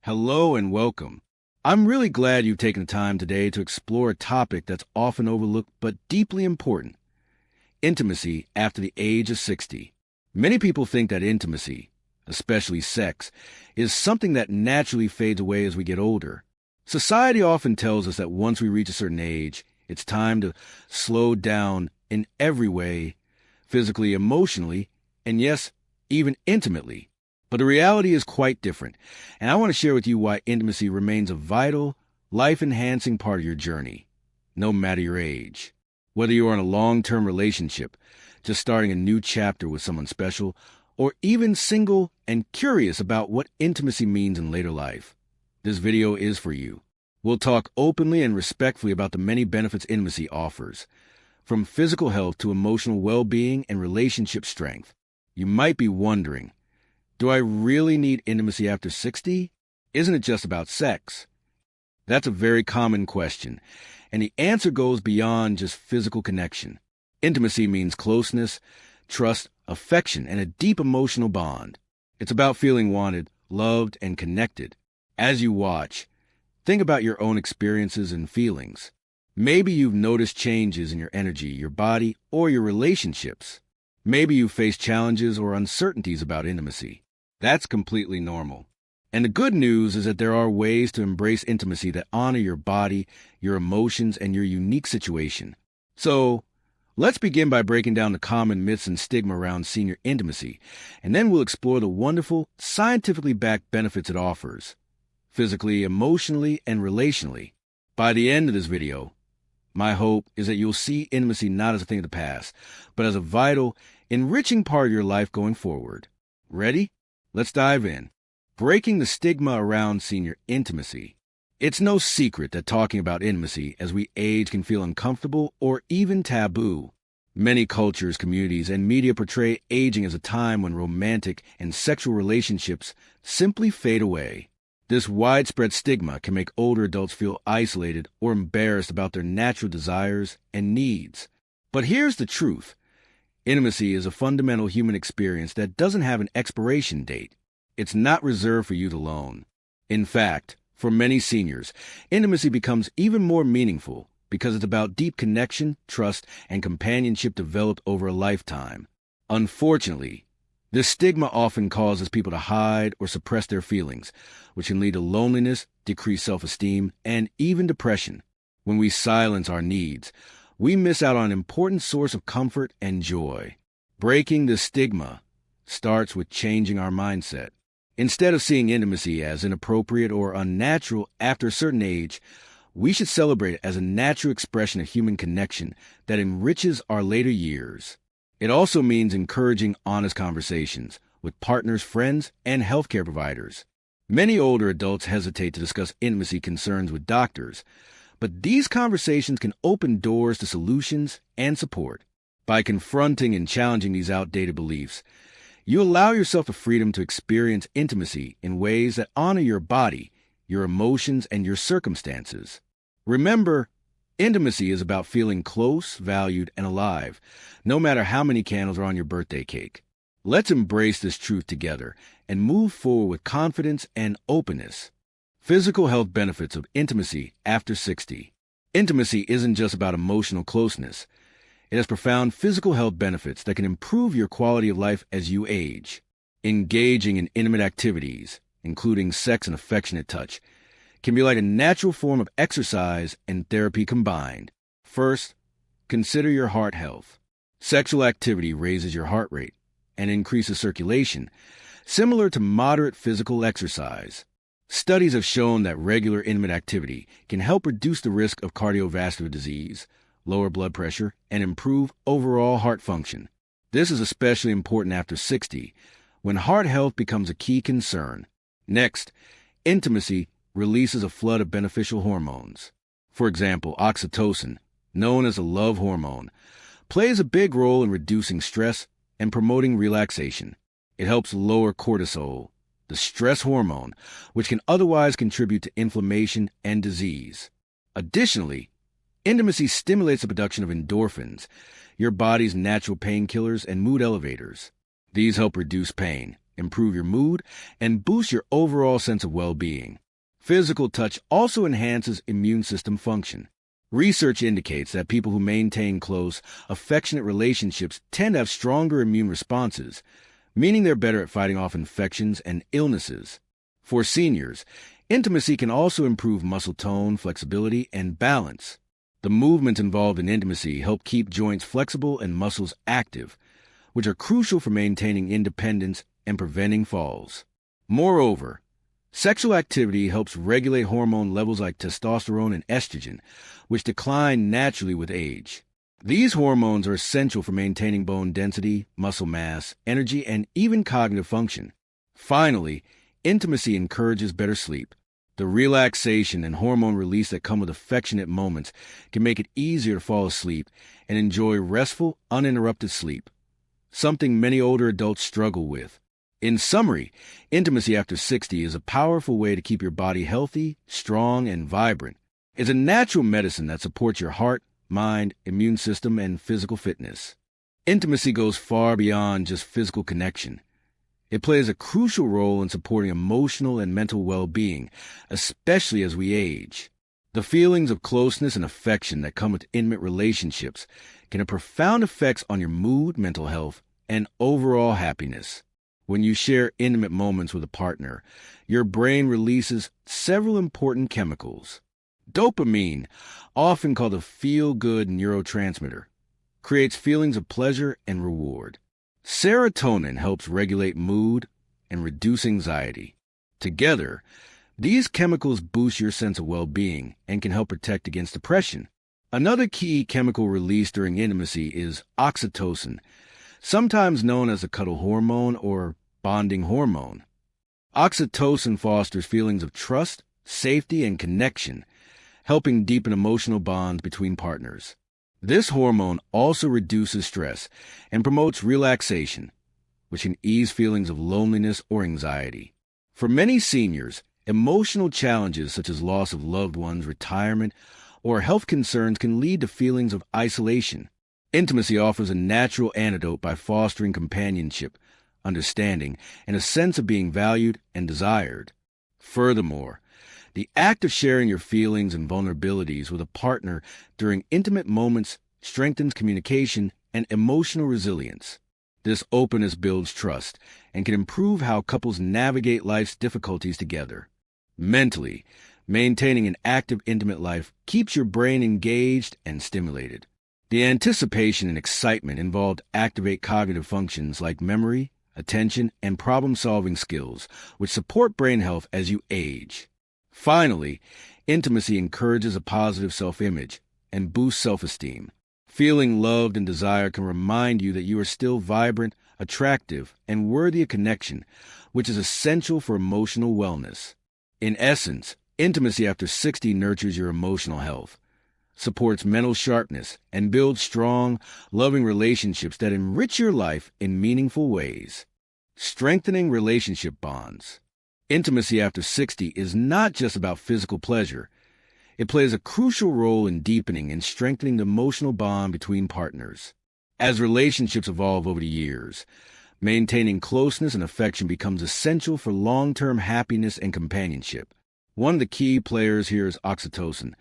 Hello and welcome. I'm really glad you've taken the time today to explore a topic that's often overlooked but deeply important: intimacy after the age of 60. Many people think that intimacy, especially sex, is something that naturally fades away as we get older. Society often tells us that once we reach a certain age, it's time to slow down in every way, physically, emotionally, and yes, even intimately. But the reality is quite different, and I want to share with you why intimacy remains a vital, life-enhancing part of your journey, no matter your age. Whether you are in a long-term relationship, just starting a new chapter with someone special, or even single and curious about what intimacy means in later life, this video is for you. We'll talk openly and respectfully about the many benefits intimacy offers, from physical health to emotional well-being and relationship strength. You might be wondering, do I really need intimacy after 60? Isn't it just about sex? That's a very common question, and the answer goes beyond just physical connection. Intimacy means closeness, trust, affection, and a deep emotional bond. It's about feeling wanted, loved, and connected. As you watch, think about your own experiences and feelings. Maybe you've noticed changes in your energy, your body, or your relationships. Maybe you've faced challenges or uncertainties about intimacy. That's completely normal. And the good news is that there are ways to embrace intimacy that honor your body, your emotions, and your unique situation. So, let's begin by breaking down the common myths and stigma around senior intimacy, and then we'll explore the wonderful, scientifically backed benefits it offers, physically, emotionally, and relationally. By the end of this video, my hope is that you'll see intimacy not as a thing of the past, but as a vital, enriching part of your life going forward. Ready? Let's dive in. Breaking the stigma around senior intimacy. It's no secret that talking about intimacy as we age can feel uncomfortable or even taboo. Many cultures, communities, and media portray aging as a time when romantic and sexual relationships simply fade away. This widespread stigma can make older adults feel isolated or embarrassed about their natural desires and needs. But here's the truth. Intimacy is a fundamental human experience that doesn't have an expiration date. It's not reserved for youth alone. In fact, for many seniors, intimacy becomes even more meaningful because it's about deep connection, trust, and companionship developed over a lifetime. Unfortunately, this stigma often causes people to hide or suppress their feelings, which can lead to loneliness, decreased self-esteem, and even depression. When we silence our needs, we miss out on an important source of comfort and joy. Breaking this stigma starts with changing our mindset. Instead of seeing intimacy as inappropriate or unnatural after a certain age, we should celebrate it as a natural expression of human connection that enriches our later years. It also means encouraging honest conversations with partners, friends, and healthcare providers. Many older adults hesitate to discuss intimacy concerns with doctors, but these conversations can open doors to solutions and support. By confronting and challenging these outdated beliefs, you allow yourself the freedom to experience intimacy in ways that honor your body, your emotions, and your circumstances. Remember, intimacy is about feeling close, valued, and alive, no matter how many candles are on your birthday cake. Let's embrace this truth together and move forward with confidence and openness. Physical health benefits of intimacy after 60. Intimacy isn't just about emotional closeness. It has profound physical health benefits that can improve your quality of life as you age. Engaging in intimate activities, including sex and affectionate touch, can be like a natural form of exercise and therapy combined. First, consider your heart health. Sexual activity raises your heart rate and increases circulation, similar to moderate physical exercise. Studies have shown that regular intimate activity can help reduce the risk of cardiovascular disease, lower blood pressure, and improve overall heart function. This is especially important after 60, when heart health becomes a key concern. Next, intimacy releases a flood of beneficial hormones. For example, oxytocin, known as the love hormone, plays a big role in reducing stress and promoting relaxation. It helps lower cortisol, the stress hormone, which can otherwise contribute to inflammation and disease. Additionally, intimacy stimulates the production of endorphins, your body's natural painkillers and mood elevators. These help reduce pain, improve your mood, and boost your overall sense of well-being. Physical touch also enhances immune system function. Research indicates that people who maintain close, affectionate relationships tend to have stronger immune responses, meaning they're better at fighting off infections and illnesses. For seniors, intimacy can also improve muscle tone, flexibility, and balance. The movements involved in intimacy help keep joints flexible and muscles active, which are crucial for maintaining independence and preventing falls. Moreover, sexual activity helps regulate hormone levels like testosterone and estrogen, which decline naturally with age. These hormones are essential for maintaining bone density, muscle mass, energy, and even cognitive function. Finally, intimacy encourages better sleep. The relaxation and hormone release that come with affectionate moments can make it easier to fall asleep and enjoy restful, uninterrupted sleep, something many older adults struggle with. In summary, intimacy after 60 is a powerful way to keep your body healthy, strong, and vibrant. It's a natural medicine that supports your heart, mind, immune system, and physical fitness. Intimacy goes far beyond just physical connection. It plays a crucial role in supporting emotional and mental well-being, especially as we age. The feelings of closeness and affection that come with intimate relationships can have profound effects on your mood, mental health, and overall happiness. When you share intimate moments with a partner, your brain releases several important chemicals. Dopamine, often called a feel-good neurotransmitter, creates feelings of pleasure and reward. Serotonin helps regulate mood and reduce anxiety. Together, these chemicals boost your sense of well-being and can help protect against depression. Another key chemical released during intimacy is oxytocin, sometimes known as the cuddle hormone or bonding hormone. Oxytocin fosters feelings of trust, safety, and connection, helping deepen emotional bonds between partners. This hormone also reduces stress and promotes relaxation, which can ease feelings of loneliness or anxiety. For many seniors, emotional challenges such as loss of loved ones, retirement, or health concerns can lead to feelings of isolation. Intimacy offers a natural antidote by fostering companionship, understanding, and a sense of being valued and desired. Furthermore, the act of sharing your feelings and vulnerabilities with a partner during intimate moments strengthens communication and emotional resilience. This openness builds trust and can improve how couples navigate life's difficulties together. Mentally, maintaining an active, intimate life keeps your brain engaged and stimulated. The anticipation and excitement involved activate cognitive functions like memory, attention, and problem-solving skills, which support brain health as you age. Finally, intimacy encourages a positive self-image and boosts self-esteem. Feeling loved and desired can remind you that you are still vibrant, attractive, and worthy of connection, which is essential for emotional wellness. In essence, intimacy after 60 nurtures your emotional health, supports mental sharpness, and builds strong, loving relationships that enrich your life in meaningful ways. Strengthening relationship bonds. Intimacy after 60 is not just about physical pleasure. It plays a crucial role in deepening and strengthening the emotional bond between partners. As relationships evolve over the years, maintaining closeness and affection becomes essential for long-term happiness and companionship. One of the key players here is oxytocin,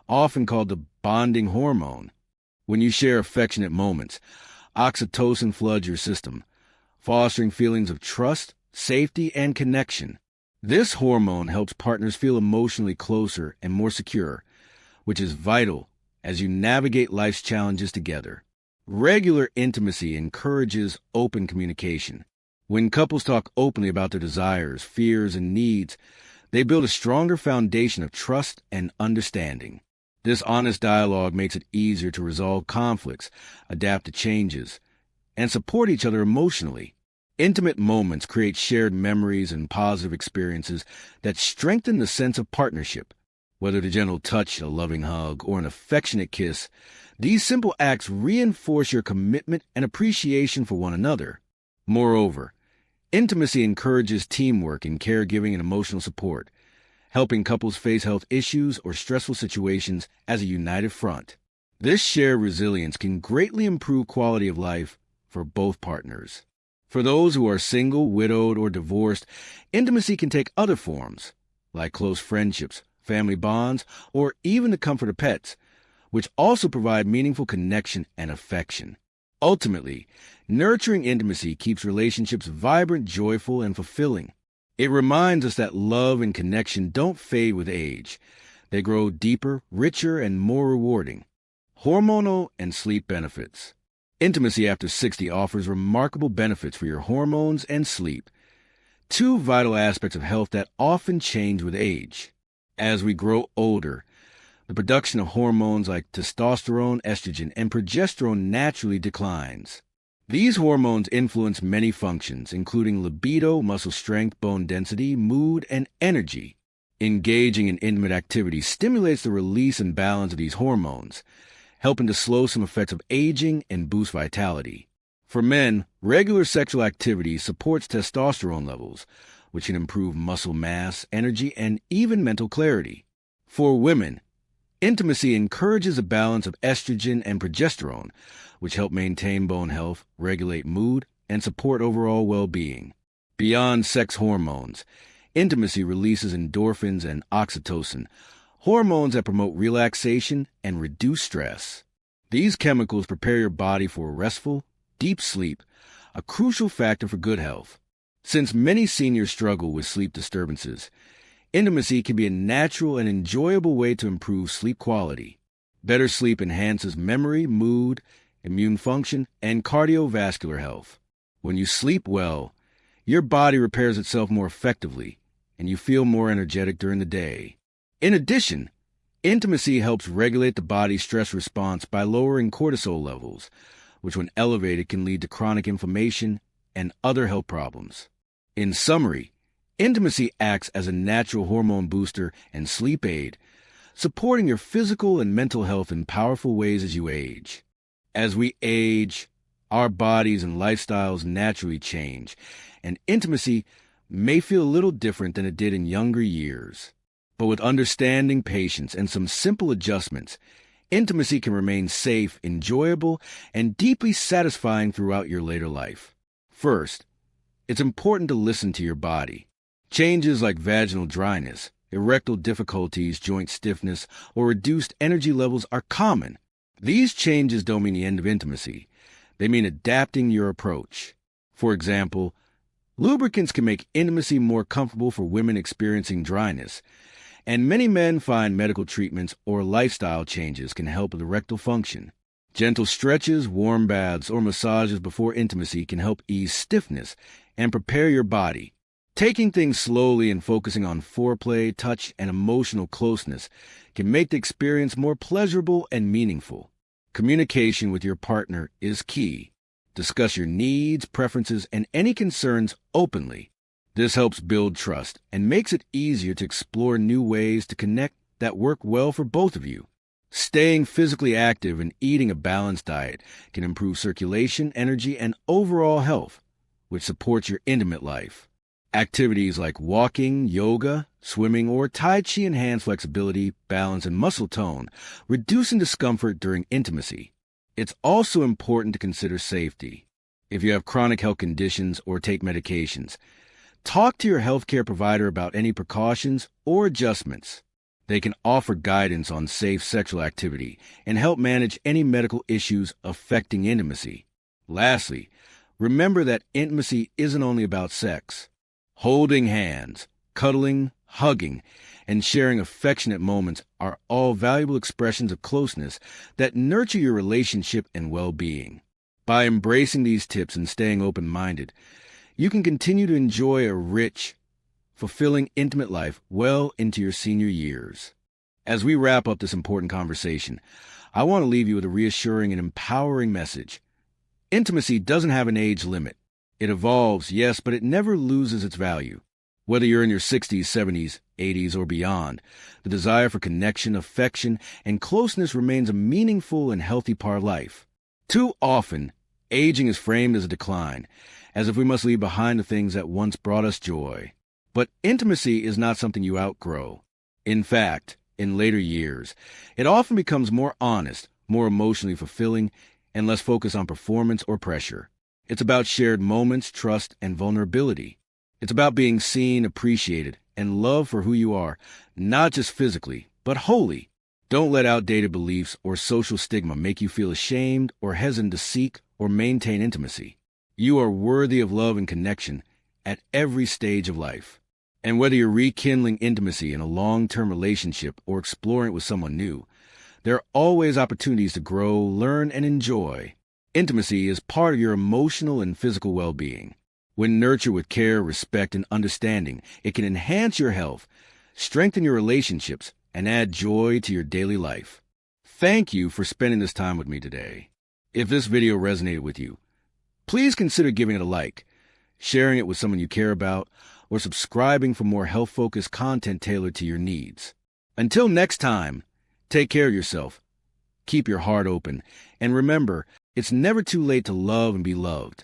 often called the bonding hormone. When you share affectionate moments, oxytocin floods your system, fostering feelings of trust, safety, and connection. This hormone helps partners feel emotionally closer and more secure, which is vital as you navigate life's challenges together. Regular intimacy encourages open communication. When couples talk openly about their desires, fears, and needs, they build a stronger foundation of trust and understanding. This honest dialogue makes it easier to resolve conflicts, adapt to changes, and support each other emotionally. Intimate moments create shared memories and positive experiences that strengthen the sense of partnership. Whether the gentle touch, a loving hug, or an affectionate kiss, these simple acts reinforce your commitment and appreciation for one another. Moreover, intimacy encourages teamwork in caregiving and emotional support, helping couples face health issues or stressful situations as a united front. This shared resilience can greatly improve quality of life for both partners. For those who are single, widowed, or divorced, intimacy can take other forms, like close friendships, family bonds, or even the comfort of pets, which also provide meaningful connection and affection. Ultimately, nurturing intimacy keeps relationships vibrant, joyful, and fulfilling. It reminds us that love and connection don't fade with age. They grow deeper, richer, and more rewarding. Hormonal and sleep benefits. Intimacy after 60 offers remarkable benefits for your hormones and sleep, two vital aspects of health that often change with age. As we grow older, the production of hormones like testosterone, estrogen, and progesterone naturally declines. These hormones influence many functions, including libido, muscle strength, bone density, mood, and energy. Engaging in intimate activity stimulates the release and balance of these hormones, helping to slow some effects of aging and boost vitality. For men, regular sexual activity supports testosterone levels, which can improve muscle mass, energy, and even mental clarity. For women, intimacy encourages a balance of estrogen and progesterone, which help maintain bone health, regulate mood, and support overall well-being. Beyond sex hormones, intimacy releases endorphins and oxytocin, hormones that promote relaxation and reduce stress. These chemicals prepare your body for restful, deep sleep, a crucial factor for good health. Since many seniors struggle with sleep disturbances, intimacy can be a natural and enjoyable way to improve sleep quality. Better sleep enhances memory, mood, immune function, and cardiovascular health. When you sleep well, your body repairs itself more effectively, and you feel more energetic during the day. In addition, intimacy helps regulate the body's stress response by lowering cortisol levels, which when elevated can lead to chronic inflammation and other health problems. In summary, intimacy acts as a natural hormone booster and sleep aid, supporting your physical and mental health in powerful ways as you age. As we age, our bodies and lifestyles naturally change, and intimacy may feel a little different than it did in younger years. But with understanding, patience, and some simple adjustments, intimacy can remain safe, enjoyable, and deeply satisfying throughout your later life. First, it's important to listen to your body. Changes like vaginal dryness, erectile difficulties, joint stiffness, or reduced energy levels are common. These changes don't mean the end of intimacy. They mean adapting your approach. For example, lubricants can make intimacy more comfortable for women experiencing dryness, and many men find medical treatments or lifestyle changes can help with erectile function. Gentle stretches, warm baths, or massages before intimacy can help ease stiffness and prepare your body. Taking things slowly and focusing on foreplay, touch, and emotional closeness can make the experience more pleasurable and meaningful. Communication with your partner is key. Discuss your needs, preferences, and any concerns openly. This helps build trust and makes it easier to explore new ways to connect that work well for both of you. Staying physically active and eating a balanced diet can improve circulation, energy, and overall health, which supports your intimate life. Activities like walking, yoga, swimming, or Tai Chi enhance flexibility, balance, and muscle tone, reducing discomfort during intimacy. It's also important to consider safety. If you have chronic health conditions or take medications, talk to your healthcare provider about any precautions or adjustments. They can offer guidance on safe sexual activity and help manage any medical issues affecting intimacy. Lastly, remember that intimacy isn't only about sex. Holding hands, cuddling, hugging, and sharing affectionate moments are all valuable expressions of closeness that nurture your relationship and well-being. By embracing these tips and staying open-minded, you can continue to enjoy a rich, fulfilling, intimate life well into your senior years. As we wrap up this important conversation, I want to leave you with a reassuring and empowering message. Intimacy doesn't have an age limit. It evolves, yes, but it never loses its value. Whether you're in your 60s, 70s, 80s, or beyond, the desire for connection, affection, and closeness remains a meaningful and healthy part of life. Too often, aging is framed as a decline, as if we must leave behind the things that once brought us joy. But intimacy is not something you outgrow. In fact, in later years, it often becomes more honest, more emotionally fulfilling, and less focused on performance or pressure. It's about shared moments, trust, and vulnerability. It's about being seen, appreciated, and loved for who you are, not just physically, but wholly. Don't let outdated beliefs or social stigma make you feel ashamed or hesitant to seek or maintain intimacy. You are worthy of love and connection at every stage of life. And whether you're rekindling intimacy in a long-term relationship or exploring it with someone new, there are always opportunities to grow, learn, and enjoy. Intimacy is part of your emotional and physical well-being. When nurtured with care, respect, and understanding, it can enhance your health, strengthen your relationships, and add joy to your daily life. Thank you for spending this time with me today. If this video resonated with you, please consider giving it a like, sharing it with someone you care about, or subscribing for more health-focused content tailored to your needs. Until next time, take care of yourself, keep your heart open, and remember, it's never too late to love and be loved.